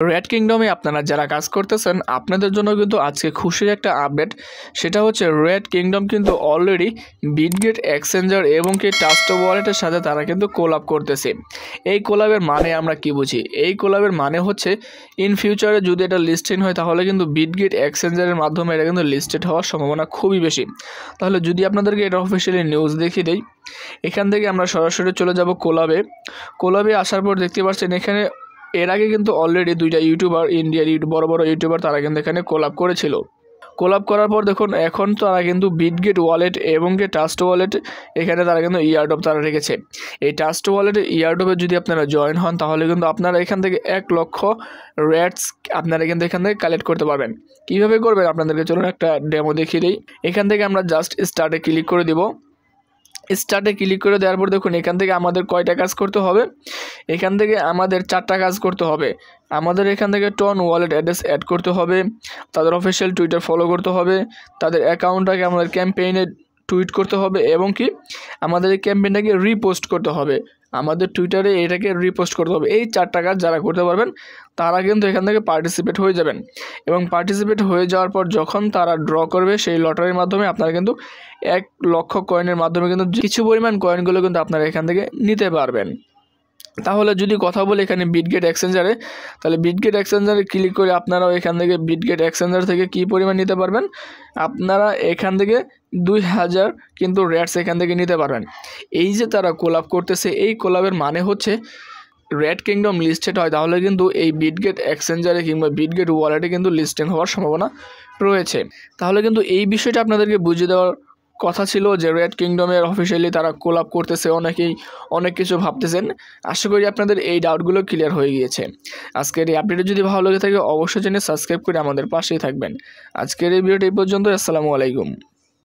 Red কিংডমে আপনারা যারা কাজ করতেছেন আপনাদের জন্য কিন্তু আজকে খুশির একটা আপডেট, সেটা হচ্ছে রেড কিংডম কিন্তু অলরেডি বিটগেট এক্সচেঞ্জার এবং কি ট্রাস্ট ওয়ালেটের সাথে তারা কিন্তু কোলাব করতেছে। এই কোলাবের মানে আমরা কি বুঝি? এই কোলাবের মানে হচ্ছে ইন ফিউচারে যদি এটা লিস্টেড হয় তাহলে কিন্তু বিটগেট এক্সচেঞ্জারের মাধ্যমে এটা কিন্তু লিস্টেড হওয়ার সম্ভাবনা খুবই বেশি। তাহলে যদি আপনাদেরকে এটা অফিসিয়ালি নিউজ দেখিয়ে দেই, এখান থেকে আমরা সরাসরি চলে যাব কোলাবে আসার পর দেখতে পাচ্ছেন এখানে এর আগে কিন্তু অলরেডি দুইটা ইউটিউবার, ইন্ডিয়ার বড় বড় ইউটিউবার, তারা কিন্তু এখানে কোলাব করেছিল। কোলাব করার পর দেখুন এখন তারা কিন্তু বিটগেট ওয়ালেট এবং কি ট্রাস্ট ওয়ালেট এখানে তারা কিন্তু ইয়ারড্রপ তারা রেখেছে। এই ট্রাস্ট ওয়ালেটের ইয়ারড্রপে যদি আপনারা জয়েন হন তাহলে কিন্তু আপনারা এখান থেকে 1 লক্ষ রেটস আপনারা কিন্তু এখান থেকে কালেক্ট করতে পারবেন। কীভাবে করবেন আপনাদেরকে চলুন একটা ডেমো দেখিয়ে দিই। এখান থেকে আমরা জাস্ট স্টার্টে ক্লিক করে দিব। স্টার্টে ক্লিক করে দেওয়ার পর দেখুন এখান থেকে আমাদের কয়টা কাজ করতে হবে? এখান থেকে আমাদের 4টা কাজ করতে হবে। আমাদের এখান থেকে টন ওয়ালেট অ্যাড্রেস অ্যাড করতে হবে, তাদের অফিসিয়াল টুইটার ফলো করতে হবে, তাদের অ্যাকাউন্টটাকে আমাদের ক্যাম্পেইনে টুইট করতে হবে এবং কি আমাদের এই ক্যাম্পেইনটাকে রিপোস্ট করতে হবে, আমাদের টুইটারে এটাকে রিপোস্ট করতে হবে। এই 4টা কাজ যারা করতে পারবেন তারা কিন্তু এখান থেকে পার্টিসিপেট হয়ে যাবেন এবং পার্টিসিপেট হয়ে যাওয়ার পর যখন তারা ড্র করবে সেই লটারির মাধ্যমে আপনারা কিন্তু 1 লক্ষ কয়েনের মাধ্যমে কিন্তু কিছু পরিমাণ কয়েনগুলো কিন্তু আপনারা এখান থেকে নিতে পারবেন। তাহলে যদি কথা বলি এখানে বিটগেট এক্সচেঞ্জারে, তাহলে বিটগেট এক্সচেঞ্জারে ক্লিক করে আপনারাও এখান থেকে বিটগেট এক্সচেঞ্জার থেকে কী পরিমাণ নিতে পারবেন? আপনারা এখান থেকে 2000 কিন্তু রেটস এখান থেকে নিতে পারবেন। এই যে তারা কোলাব করতেছে, এই কোলাবের মানে হচ্ছে রেড কিংডম লিস্টেড হয় তাহলে কিন্তু এই বিটগেট এক্সচেঞ্জারে কিংবা বিটগেট ওয়ালেটে কিন্তু লিস্টেড হওয়ার সম্ভাবনা রয়েছে। তাহলে কিন্তু এই বিষয়টা আপনাদেরকে বুঝিয়ে দেওয়ার কথা ছিল যে রেড কিংডমের অফিসিয়ালি তারা কোলাব করতেছে। অনেকেই অনেক কিছু ভাবতেছেন। আশা করি আপনাদের এই ডাউটগুলো ক্লিয়ার হয়ে গিয়েছে। আজকের এই আপডেটে যদি ভালো লেগে থাকে অবশ্যই চ্যানেল সাবস্ক্রাইব করে আমাদের পাশেই থাকবেন। আজকের এই ভিডিওটি এই পর্যন্ত। আসসালামু আলাইকুম।